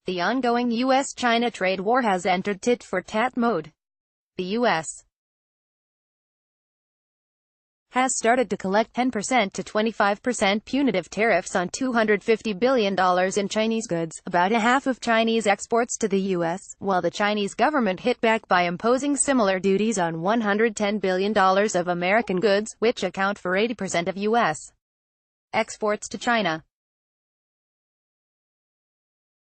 The ongoing U.S. China trade war has entered tit-for-tat mode. The U.S. has started to collect 10% to 25% punitive tariffs on $250 billion in Chinese goods, about a half of Chinese exports to the U.S., while the Chinese government hit back by imposing similar duties on $110 billion of American goods, which account for 80% of U.S. exports to China.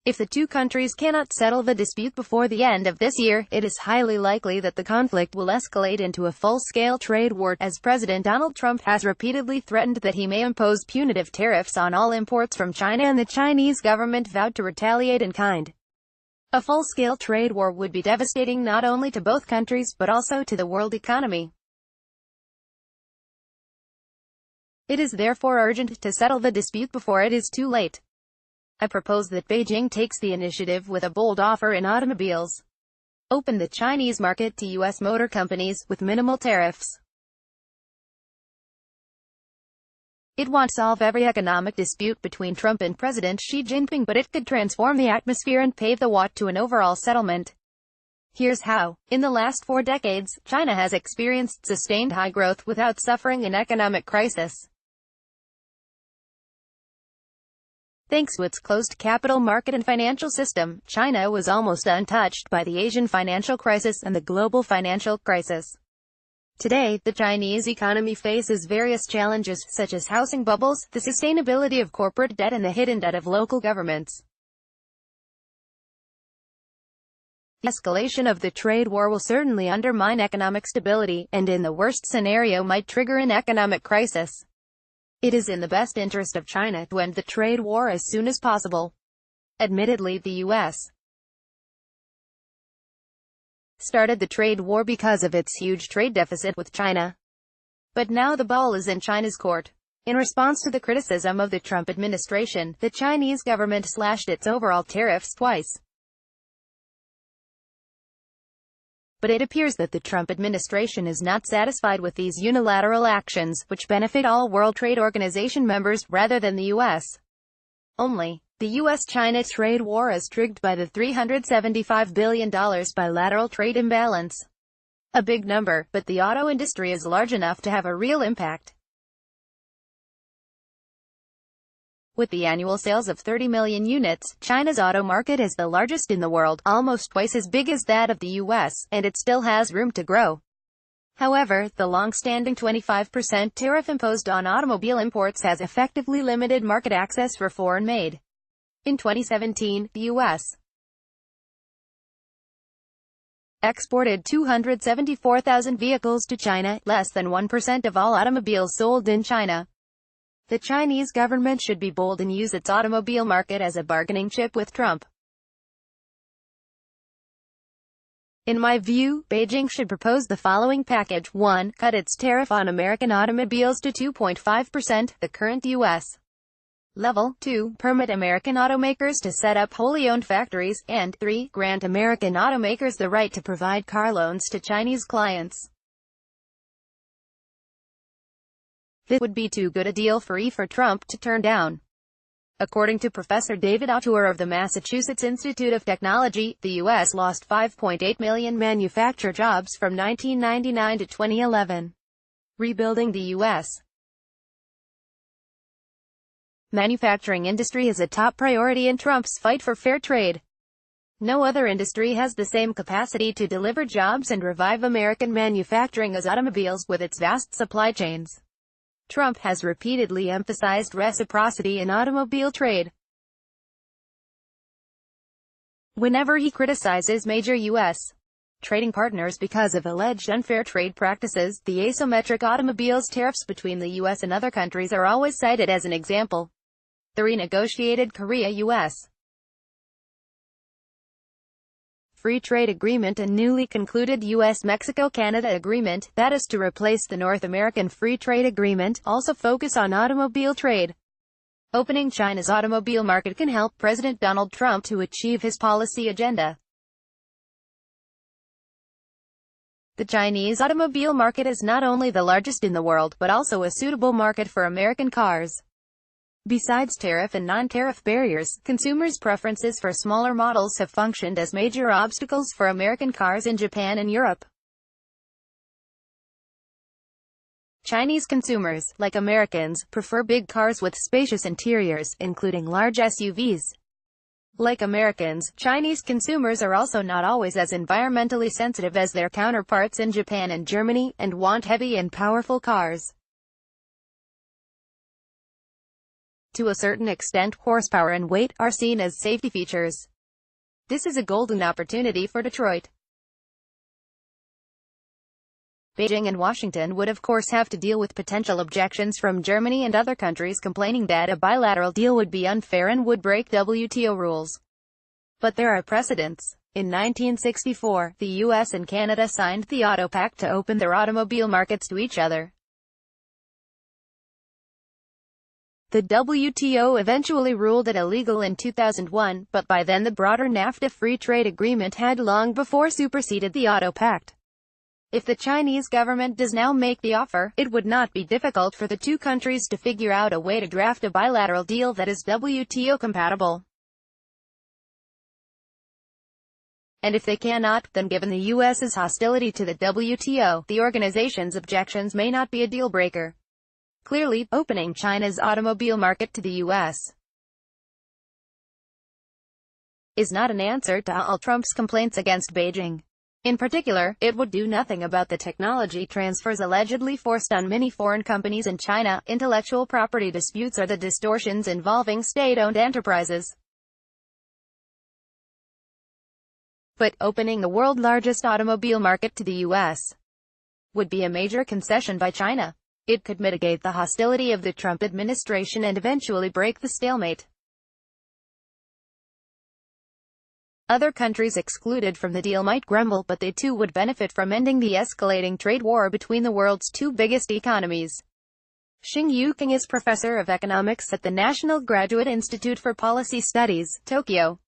If the two countries cannot settle the dispute before the end of this year, it is highly likely that the conflict will escalate into a full-scale trade war, as President Donald Trump has repeatedly threatened that he may impose punitive tariffs on all imports from China, and the Chinese government vowed to retaliate in kind. A full-scale trade war would be devastating not only to both countries but also to the world economy. It is therefore urgent to settle the dispute before it is too late. I propose that Beijing takes the initiative with a bold offer in automobiles. Open the Chinese market to U.S. motor companies, with minimal tariffs. It won't solve every economic dispute between Trump and President Xi Jinping, but it could transform the atmosphere and pave the way to an overall settlement. Here's how. In the last 4 decades, China has experienced sustained high growth without suffering an economic crisis. Thanks to its closed capital market and financial system, China was almost untouched by the Asian financial crisis and the global financial crisis. Today, the Chinese economy faces various challenges, such as housing bubbles, the sustainability of corporate debt, and the hidden debt of local governments. The escalation of the trade war will certainly undermine economic stability, and in the worst scenario might trigger an economic crisis. It is in the best interest of China to end the trade war as soon as possible. Admittedly, the U.S. started the trade war because of its huge trade deficit with China. But now the ball is in China's court. In response to the criticism of the Trump administration, the Chinese government slashed its overall tariffs twice. But it appears that the Trump administration is not satisfied with these unilateral actions, which benefit all World Trade Organization members, rather than the U.S. only. The U.S. China trade war is triggered by the $375 billion bilateral trade imbalance. A big number, but the auto industry is large enough to have a real impact. With the annual sales of 30 million units, China's auto market is the largest in the world, almost twice as big as that of the U.S., and it still has room to grow. However, the long-standing 25% tariff imposed on automobile imports has effectively limited market access for foreign-made. In 2017, the U.S. exported 274,000 vehicles to China, less than 1% of all automobiles sold in China. The Chinese government should be bold and use its automobile market as a bargaining chip with Trump. In my view, Beijing should propose the following package. 1. Cut its tariff on American automobiles to 2.5%, the current U.S. level. 2. Permit American automakers to set up wholly owned factories. And 3. Grant American automakers the right to provide car loans to Chinese clients. This would be too good a deal for Trump to turn down. According to Professor David Autor of the Massachusetts Institute of Technology, the U.S. lost 5.8 million manufacturing jobs from 1999 to 2011. Rebuilding the U.S. manufacturing industry is a top priority in Trump's fight for fair trade. No other industry has the same capacity to deliver jobs and revive American manufacturing as automobiles, with its vast supply chains. Trump has repeatedly emphasized reciprocity in automobile trade. Whenever he criticizes major U.S. trading partners because of alleged unfair trade practices, the asymmetric automobiles tariffs between the U.S. and other countries are always cited as an example. The renegotiated Korea-U.S. Free Trade Agreement and newly concluded U.S.-Mexico-Canada Agreement, that is to replace the North American Free Trade Agreement, also focus on automobile trade. Opening China's automobile market can help President Donald Trump to achieve his policy agenda. The Chinese automobile market is not only the largest in the world, but also a suitable market for American cars. Besides tariff and non-tariff barriers, consumers' preferences for smaller models have functioned as major obstacles for American cars in Japan and Europe. Chinese consumers, like Americans, prefer big cars with spacious interiors, including large SUVs. Like Americans, Chinese consumers are also not always as environmentally sensitive as their counterparts in Japan and Germany, and want heavy and powerful cars. To a certain extent, horsepower and weight are seen as safety features. This is a golden opportunity for Detroit. Beijing and Washington would of course have to deal with potential objections from Germany and other countries complaining that a bilateral deal would be unfair and would break WTO rules. But there are precedents. In 1964, the U.S. and Canada signed the Auto Pact to open their automobile markets to each other. The WTO eventually ruled it illegal in 2001, but by then the broader NAFTA free trade agreement had long before superseded the Auto Pact. If the Chinese government does now make the offer, it would not be difficult for the two countries to figure out a way to draft a bilateral deal that is WTO compatible. And if they cannot, then given the U.S.'s hostility to the WTO, the organization's objections may not be a deal-breaker. Clearly, opening China's automobile market to the U.S. is not an answer to all Trump's complaints against Beijing. In particular, it would do nothing about the technology transfers allegedly forced on many foreign companies in China, intellectual property disputes, or the distortions involving state-owned enterprises. But opening the world's largest automobile market to the U.S. would be a major concession by China. It could mitigate the hostility of the Trump administration and eventually break the stalemate. Other countries excluded from the deal might grumble, but they too would benefit from ending the escalating trade war between the world's two biggest economies. Xing Yuqing is professor of economics at the National Graduate Institute for Policy Studies, Tokyo.